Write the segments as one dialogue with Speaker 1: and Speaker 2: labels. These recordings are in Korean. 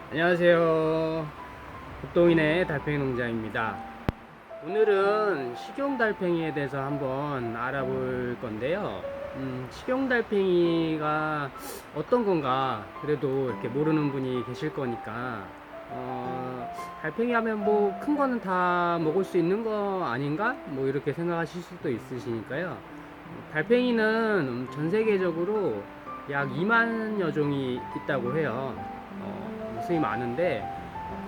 Speaker 1: 안녕하세요. 북동인의 달팽이 농장입니다. 오늘은 식용달팽이에 대해서 한번 알아볼 건데요. 식용달팽이가 어떤 건가 그래도 이렇게 모르는 분이 계실 거니까 달팽이 하면 뭐 큰 거는 다 먹을 수 있는 거 아닌가? 뭐 이렇게 생각하실 수도 있으시니까요. 달팽이는 전 세계적으로 약 2만여 종이 있다고 해요. 무수히 많은데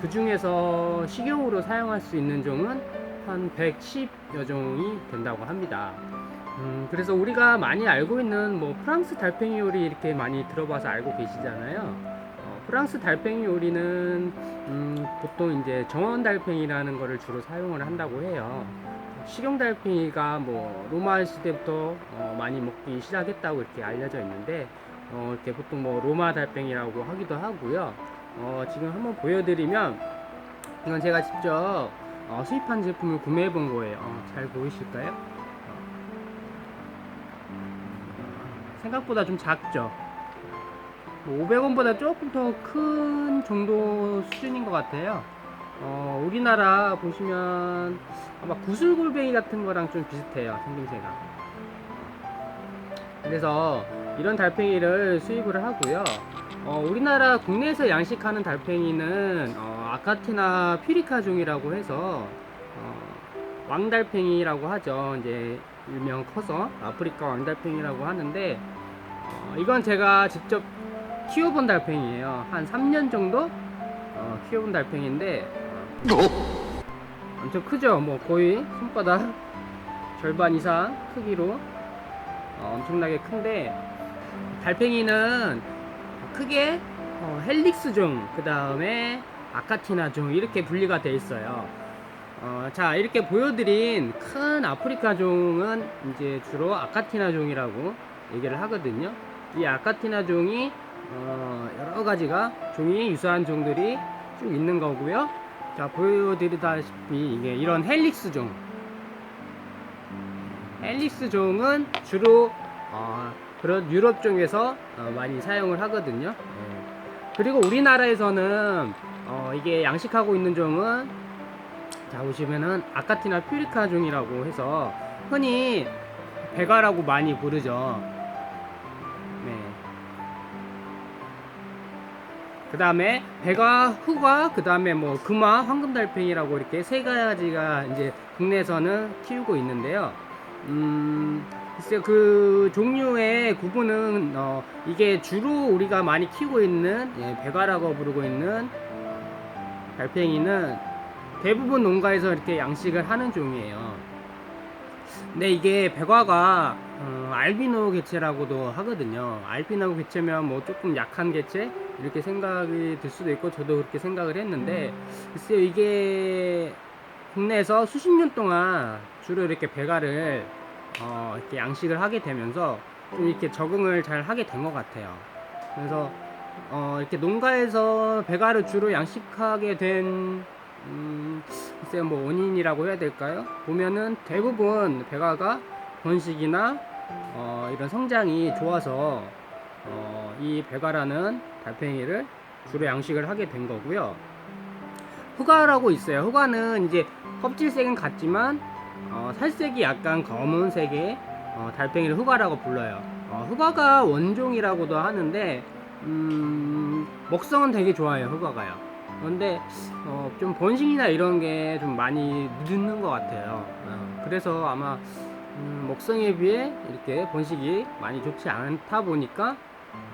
Speaker 1: 그 중에서 식용으로 사용할 수 있는 종은 한 110여 종이 된다고 합니다. 그래서 우리가 많이 알고 있는 뭐 프랑스 달팽이 요리 이렇게 많이 들어봐서 알고 계시잖아요. 프랑스 달팽이 요리는 보통 이제 정원 달팽이라는 거를 주로 사용을 한다고 해요. 식용 달팽이가 뭐 로마 시대부터 많이 먹기 시작했다고 이렇게 알려져 있는데 이렇게 보통 뭐 로마 달팽이라고 하기도 하고요. 지금 한번 보여드리면 이건 제가 직접 수입한 제품을 구매해 본 거예요. 잘 보이실까요? 생각보다 좀 작죠? 500원보다 조금 더 큰 정도 수준인 것 같아요. 우리나라 보시면 아마 구슬골뱅이 같은 거랑 좀 비슷해요, 생김새가. 그래서 이런 달팽이를 수입을 하고요. 우리나라 국내에서 양식하는 달팽이는 아카티나 퓨리카 종이라고 해서 왕달팽이라고 하죠. 이제 일명 커서 아프리카 왕달팽이라고 하는데 이건 제가 직접 키워본 달팽이에요. 한 3년 정도 키워본 달팽이인데 엄청 크죠. 뭐 거의 손바닥 절반 이상 크기로 엄청나게 큰데 달팽이는 크게 헬릭스 종, 그 다음에 아카티나 종 이렇게 분리가 돼 있어요. 자, 이렇게 보여드린 큰 아프리카 종은 이제 주로 아카티나 종이라고 얘기를 하거든요. 이 아카티나 종이 여러 가지가 종이 유사한 종들이 쭉 있는 거고요. 자, 보여드리다시피 이게 이런 헬릭스 종, 헬릭스 종은 주로 그런 유럽 쪽에서 많이 사용을 하거든요. 그리고 우리나라에서는 이게 양식하고 있는 종은 자 보시면은 아카티나 퓨리카 종이라고 해서 흔히 베가라고 많이 부르죠. 네. 그 다음에 베가, 흑화, 그 다음에 뭐 금화, 황금달팽이라고 이렇게 세 가지가 이제 국내에서는 키우고 있는데요. 글쎄요, 그 종류의 구분은 이게 주로 우리가 많이 키우고 있는 베가라고 부르고 있는 달팽이는 대부분 농가에서 이렇게 양식을 하는 종이에요. 근데 이게 백화가 알비노 개체라고도 하거든요. 알비노 개체면 뭐 조금 약한 개체 이렇게 생각이 들 수도 있고 저도 그렇게 생각을 했는데 글쎄요, 이게 국내에서 수십 년 동안 주로 이렇게 백화를 이렇게 양식을 하게 되면서 좀 이렇게 적응을 잘 하게 된 것 같아요. 그래서 이렇게 농가에서 백화를 주로 양식하게 된 글쎄요, 뭐 원인이라고 해야 될까요? 보면은 대부분 백화가 번식이나 이런 성장이 좋아서 이 백화라는 달팽이를 주로 양식을 하게 된 거고요. 흑화라고 있어요. 흑화는 이제 껍질색은 같지만 살색이 약간 검은색의 달팽이를 흑화라고 불러요. 흑화가 원종이라고도 하는데 먹성은 되게 좋아요, 흑화가요. 그런데 좀 번식이나 이런 게 좀 많이 늦는 것 같아요. 그래서 아마 먹성에 비해 이렇게 번식이 많이 좋지 않다 보니까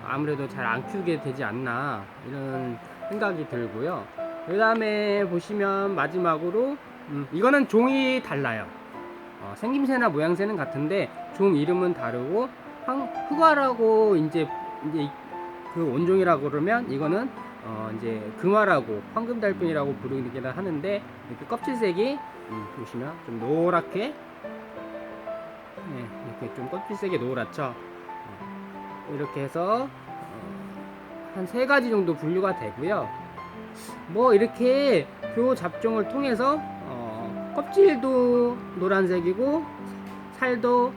Speaker 1: 아무래도 잘 안 키우게 되지 않나 이런 생각이 들고요. 그 다음에 보시면 마지막으로 이거는 종이 달라요. 생김새나 모양새는 같은데 종 이름은 다르고 흑화라고 이제 그 원종이라고 그러면 이거는 이제 금화라고 황금달팽이라고 부르기는 하는데 이렇게 껍질색이 보시면 좀 노랗게 이렇게 좀 껍질색이 노랗죠. 이렇게 해서 한 세 가지 정도 분류가 되고요. 뭐 이렇게 교 잡종을 통해서 껍질도 노란색이고 살도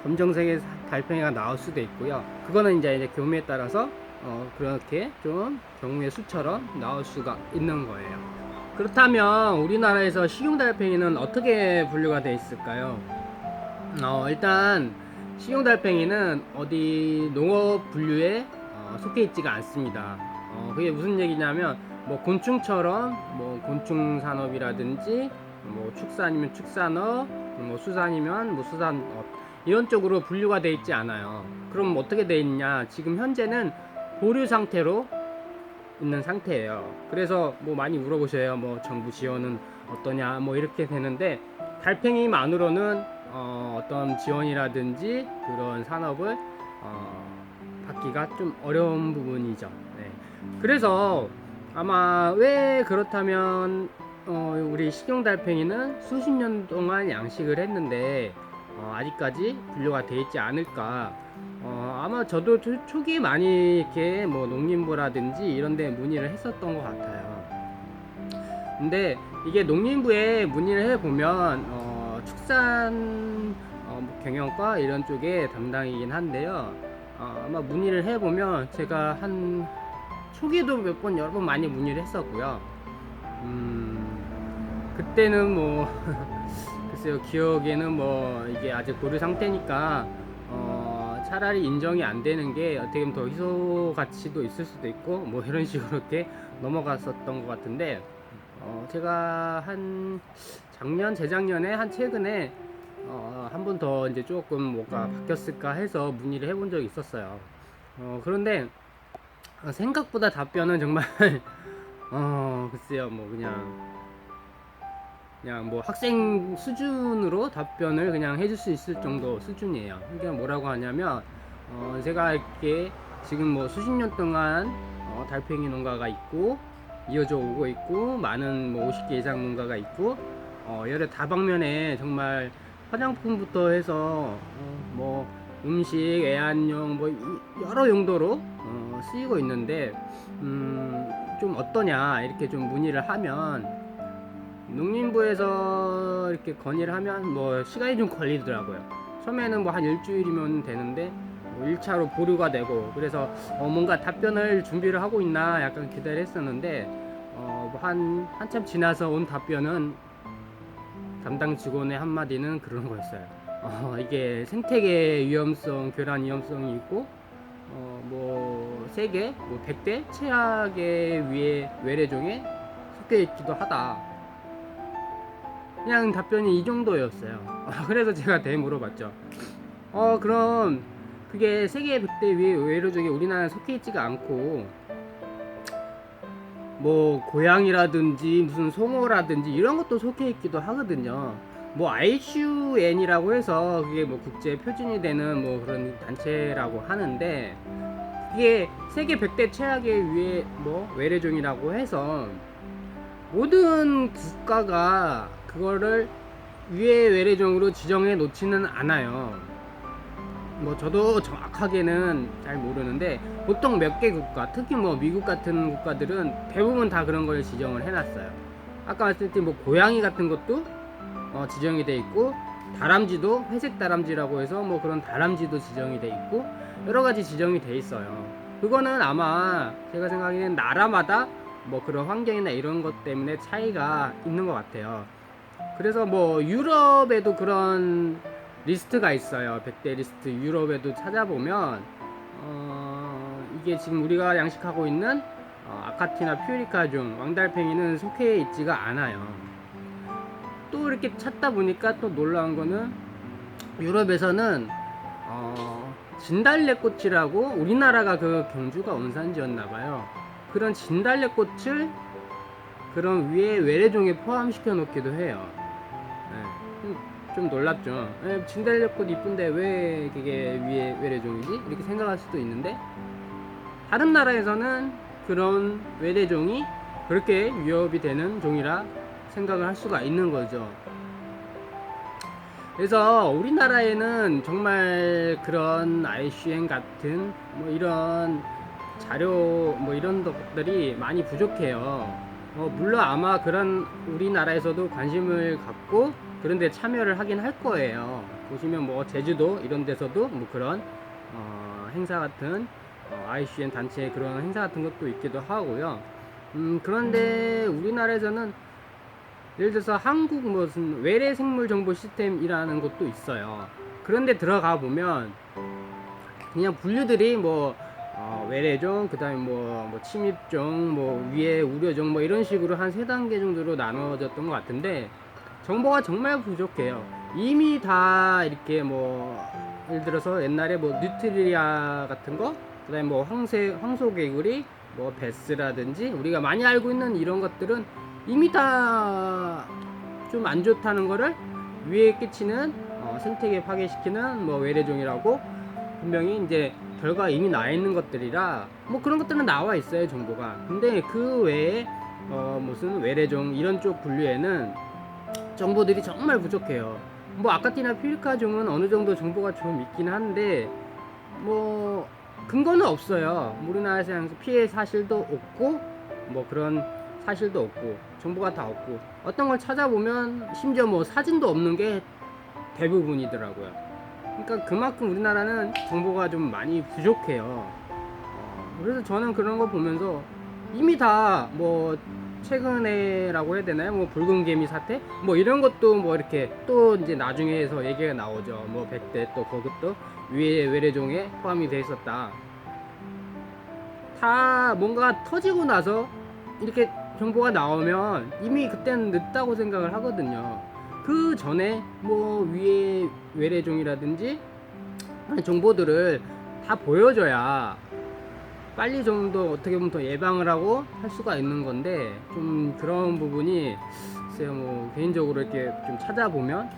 Speaker 1: 검정색의 달팽이가 나올 수도 있고요. 그거는 이제 교미에 따라서 그렇게 좀 경우의 수처럼 나올 수가 있는 거예요. 그렇다면 우리나라에서 식용달팽이는 어떻게 분류가 되어 있을까요? 일단 식용달팽이는 어디 농업 분류에 속해 있지가 않습니다. 그게 무슨 얘기냐면 뭐 곤충처럼 뭐 곤충 산업이라든지 뭐 축산이면 축산업, 뭐 수산이면 뭐 수산업 이런 쪽으로 분류가 되어 있지 않아요. 그럼 어떻게 되어 있냐? 지금 현재는 보류 상태로 있는 상태예요. 그래서 뭐 많이 물어보셔요. 뭐 정부 지원은 어떠냐? 뭐 이렇게 되는데 달팽이만으로는 어떤 지원이라든지 그런 산업을 받기가 좀 어려운 부분이죠. 네. 그래서 아마 왜 그렇다면 우리 식용달팽이는 수십 년 동안 양식을 했는데 아직까지 분류가 되어 있지 않을까. 아마 저도 초기에 많이 이렇게 뭐 농림부라든지 이런 데 문의를 했었던 것 같아요. 근데 이게 농림부에 문의를 해보면 축산 뭐 경영과 이런 쪽에 담당이긴 한데요. 아마 문의를 해보면 제가 한 초기에도 몇 번 여러 번 많이 문의를 했었고요. 그때는 뭐 글쎄요, 기억에는 뭐 이게 아직 보류 상태니까 차라리 인정이 안 되는 게 어떻게 보면 더 희소 가치도 있을 수도 있고 뭐 이런 식으로 이렇게 넘어갔었던 것 같은데 제가 한 작년 재작년에 한 최근에 한 번 더 이제 조금 뭐가 바뀌었을까 해서 문의를 해본 적이 있었어요. 그런데 생각보다 답변은 정말 글쎄요, 뭐 그냥 뭐 학생 수준으로 답변을 그냥 해줄 수 있을 정도 수준이에요. 그러니까 뭐라고 하냐면 제가 이렇게 지금 뭐 수십 년 동안 달팽이 농가가 있고 이어져 오고 있고 많은 뭐 50개 이상 농가가 있고 여러 다방면에 정말 화장품부터 해서 뭐 음식, 애완용 뭐 여러 용도로 쓰이고 있는데 좀 어떠냐 이렇게 좀 문의를 하면 농림부에서 이렇게 건의를 하면 뭐 시간이 좀 걸리더라고요. 처음에는 뭐 한 일주일이면 되는데 뭐 1차로 보류가 되고 그래서 뭔가 답변을 준비를 하고 있나 약간 기다려 했었는데 뭐 한참 지나서 온 답변은 담당 직원의 한마디는 그런 거였어요. 이게 생태계 위험성, 교란 위험성이 있고 뭐 세계 뭐 100대 최악의 위에 외래종에 속해 있기도 하다. 그냥 답변이 이 정도였어요. 그래서 제가 물어봤죠. 그럼 그게 세계 100대 위에 외래종에 우리나라에 속해 있지가 않고 뭐 고양이라든지 무슨 송어라든지 이런 것도 속해 있기도 하거든요. 뭐 ICUN이라고 해서 그게 뭐 국제 표준이 되는 뭐 그런 단체라고 하는데 그게 세계 100대 최악의 위에 뭐 외래종이라고 해서 모든 국가가 그거를 위해 외래종으로 지정해 놓지는 않아요. 뭐 저도 정확하게는 잘 모르는데 보통 몇 개 국가, 특히 뭐 미국 같은 국가들은 대부분 다 그런 걸 지정을 해놨어요. 아까 말씀드린 뭐 고양이 같은 것도 지정이 돼 있고 다람쥐도 회색 다람쥐라고 해서 뭐 그런 다람쥐도 지정이 돼 있고 여러 가지 지정이 돼 있어요. 그거는 아마 제가 생각에는 나라마다 뭐 그런 환경이나 이런 것 때문에 차이가 있는 것 같아요. 그래서 뭐 유럽에도 그런 리스트가 있어요. 100대 리스트 유럽에도 찾아보면 이게 지금 우리가 양식하고 있는 아카티나 퓨리카 중 왕달팽이는 속해 있지가 않아요. 또 이렇게 찾다 보니까 또 놀라운 거는 유럽에서는 진달래꽃이라고 우리나라가 그 경주가 원산지였나봐요. 그런 진달래꽃을 그런 위에 외래종에 포함시켜 놓기도 해요. 네. 좀 놀랍죠. 진달래꽃 이쁜데 왜 그게 위에 외래종이지? 이렇게 생각할 수도 있는데 다른 나라에서는 그런 외래종이 그렇게 위협이 되는 종이라 생각을 할 수가 있는 거죠. 그래서 우리나라에는 정말 그런 ICN 같은 뭐 이런 자료 뭐 이런 것들이 많이 부족해요. 물론 아마 그런 우리나라에서도 관심을 갖고 그런데 참여를 하긴 할 거예요. 보시면 뭐 제주도 이런 데서도 뭐 그런 행사 같은 IUCN 단체 그런 행사 같은 것도 있기도 하고요. 그런데 우리나라에서는 예를 들어서 한국 무슨 외래 생물 정보 시스템이라는 것도 있어요. 그런데 들어가 보면 그냥 분류들이 뭐 외래종, 그다음에 뭐 침입종, 뭐 위에 우려종 뭐 이런 식으로 한 세 단계 정도로 나눠졌던 것 같은데 정보가 정말 부족해요. 이미 다 이렇게 뭐 예를 들어서 옛날에 뭐 뉴트리아 같은 거, 그다음에 뭐 황소개구리, 뭐 베스라든지 우리가 많이 알고 있는 이런 것들은 이미 다 좀 안 좋다는 거를 위에 끼치는 생태계 파괴시키는 뭐 외래종이라고 분명히 이제 결과 이미 나 있는 것들이라 뭐 그런 것들은 나와 있어요 정보가. 근데 그 외에 무슨 외래종 이런 쪽 분류에는 정보들이 정말 부족해요. 뭐 아카티나 피리카종은 어느 정도 정보가 좀 있긴 한데 뭐 근거는 없어요. 우리나라에서 피해 사실도 없고 뭐 그런 사실도 없고 정보가 다 없고 어떤 걸 찾아보면 심지어 뭐 사진도 없는 게 대부분이더라고요. 그러니까 그만큼 우리나라는 정보가 좀 많이 부족해요. 그래서 저는 그런 거 보면서 이미 다 뭐 최근에라고 해야 되나요? 뭐 붉은 개미 사태? 뭐 이런 것도 뭐 이렇게 또 이제 나중에서 얘기가 나오죠. 뭐 백대 또 그것도 위에 외래종에 포함이 돼 있었다. 다 뭔가 터지고 나서 이렇게 정보가 나오면 이미 그때는 늦다고 생각을 하거든요. 그 전에 뭐 위에 외래종이라든지 정보들을 다 보여줘야 빨리 좀 더 어떻게 보면 더 예방을 하고 할 수가 있는 건데 좀 그런 부분이 글쎄요 뭐 개인적으로 이렇게 좀 찾아보면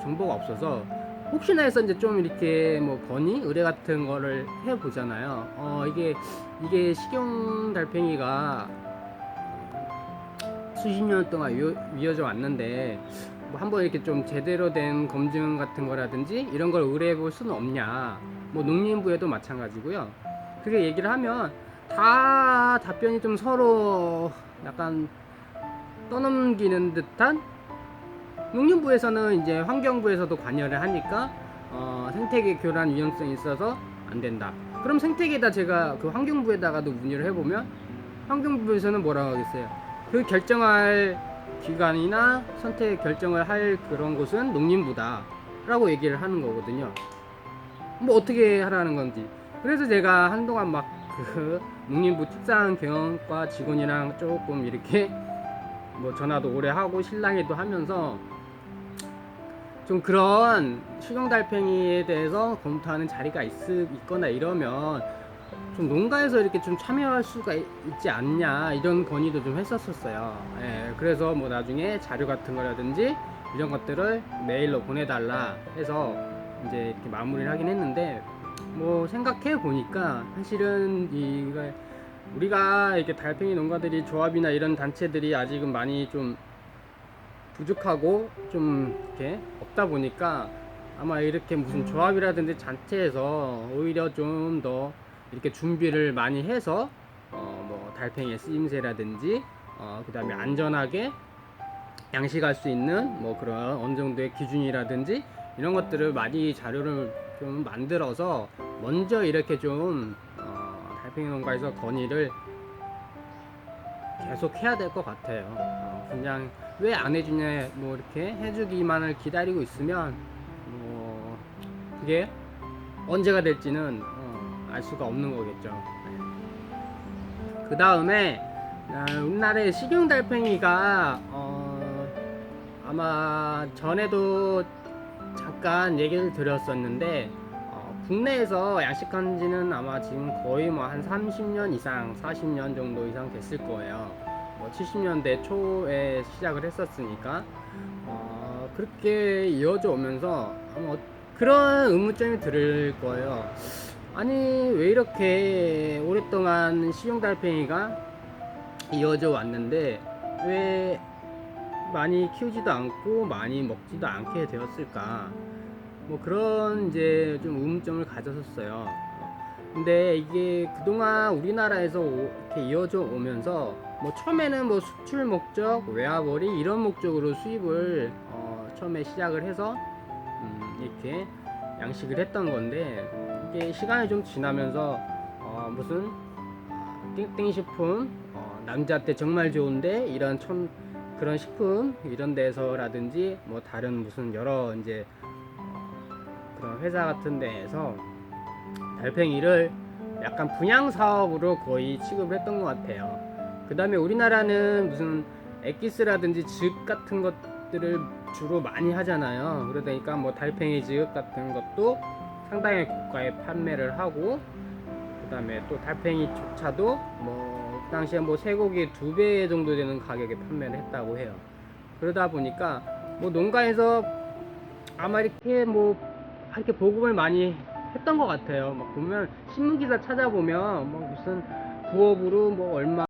Speaker 1: 정보가 없어서 혹시나 해서 이제 좀 이렇게 뭐 건의 의뢰 같은 거를 해 보잖아요. 이게 식용 달팽이가 수십 년 동안 이어져 왔는데 뭐 한번 이렇게 좀 제대로 된 검증 같은 거라든지 이런 걸 의뢰해 볼 수는 없냐. 뭐 농림부에도 마찬가지고요. 그게 얘기를 하면 다 답변이 좀 서로 약간 떠넘기는 듯한. 농림부에서는 이제 환경부에서도 관여를 하니까 생태계 교란 위험성이 있어서 안 된다. 그럼 생태계에다 제가 그 환경부에다가도 문의를 해보면 환경부에서는 뭐라고 하겠어요? 그 결정할 기관이나 선택 결정을 할 그런 곳은 농림부다 라고 얘기를 하는 거거든요. 뭐 어떻게 하라는 건지. 그래서 제가 한동안 막 그 농림부 특산 경영과 직원이랑 조금 이렇게 뭐 전화도 오래 하고 실랑이도 하면서 좀 그런 식용달팽이에 대해서 검토하는 자리가 있거나 이러면 좀 농가에서 이렇게 좀 참여할 수가 있지 않냐 이런 건의도 좀 했었어요. 예, 그래서 뭐 나중에 자료 같은 거라든지 이런 것들을 메일로 보내달라 해서 이제 이렇게 마무리를 하긴 했는데 뭐 생각해 보니까 사실은 우리가 이렇게 달팽이 농가들이 조합이나 이런 단체들이 아직은 많이 좀 부족하고 좀 이렇게 없다 보니까 아마 이렇게 무슨 조합이라든지 단체에서 오히려 좀 더 이렇게 준비를 많이 해서 뭐 달팽이의 쓰임새라든지 그 다음에 안전하게 양식할 수 있는 뭐 그런 어느 정도의 기준이라든지 이런 것들을 많이 자료를 좀 만들어서 먼저 이렇게 좀 달팽이 농가에서 건의를 계속 해야 될 것 같아요. 그냥 왜 안 해주냐 뭐 이렇게 해주기만을 기다리고 있으면 뭐 그게 언제가 될지는 알 수가 없는 거겠죠. 그 다음에 우리나라의 식용달팽이가 아마 전에도 잠깐 얘기를 드렸었는데 국내에서 양식한 지는 아마 지금 거의 뭐 한 30년 이상 40년 정도 이상 됐을 거예요. 뭐 70년대 초에 시작을 했었으니까 그렇게 이어져 오면서 아마 그런 의문점이 들을 거예요. 아니 왜 이렇게 오랫동안 식용달팽이가 이어져 왔는데 왜 많이 키우지도 않고 많이 먹지도 않게 되었을까? 뭐 그런 이제 좀 의문점을 가졌었어요. 근데 이게 그동안 우리나라에서 이렇게 이어져 오면서 뭐 처음에는 뭐 수출 목적, 외화벌이 이런 목적으로 수입을 처음에 시작을 해서 이렇게 양식을 했던 건데 이게 시간이 좀 지나면서 무슨 띵띵 식품, 남자한테 정말 좋은데 이런 그런 식품 이런 데서라든지 뭐 다른 무슨 여러 이제 그런 회사 같은 데에서 달팽이를 약간 분양 사업으로 거의 취급을 했던 것 같아요. 그 다음에 우리나라는 무슨 엑기스라든지 즙 같은 것들을 주로 많이 하잖아요. 그러다 보니까 뭐 달팽이 즙 같은 것도 상당히 고가에 판매를 하고, 그 다음에 또 달팽이조차도 뭐 그 당시에 뭐 쇠고기 2배 정도 되는 가격에 판매를 했다고 해요. 그러다 보니까 뭐 농가에서 아마 이렇게 뭐 이렇게 보급을 많이 했던 것 같아요. 막 보면 신문 기사 찾아보면 뭐 무슨 부업으로 뭐 얼마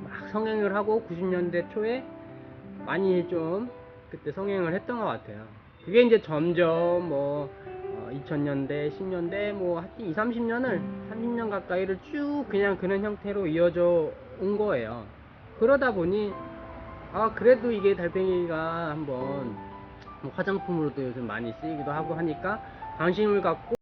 Speaker 1: 막 성행을 하고 90년대 초에 많이 좀 그때 성행을 했던 것 같아요. 그게 이제 점점 뭐 2000년대, 10년대 뭐 하여튼 2, 30년을 30년 가까이를 쭉 그냥 그런 형태로 이어져 온 거예요. 그러다 보니 그래도 이게 달팽이가 한번 뭐 화장품으로도 요즘 많이 쓰이기도 하고 하니까 관심을 갖고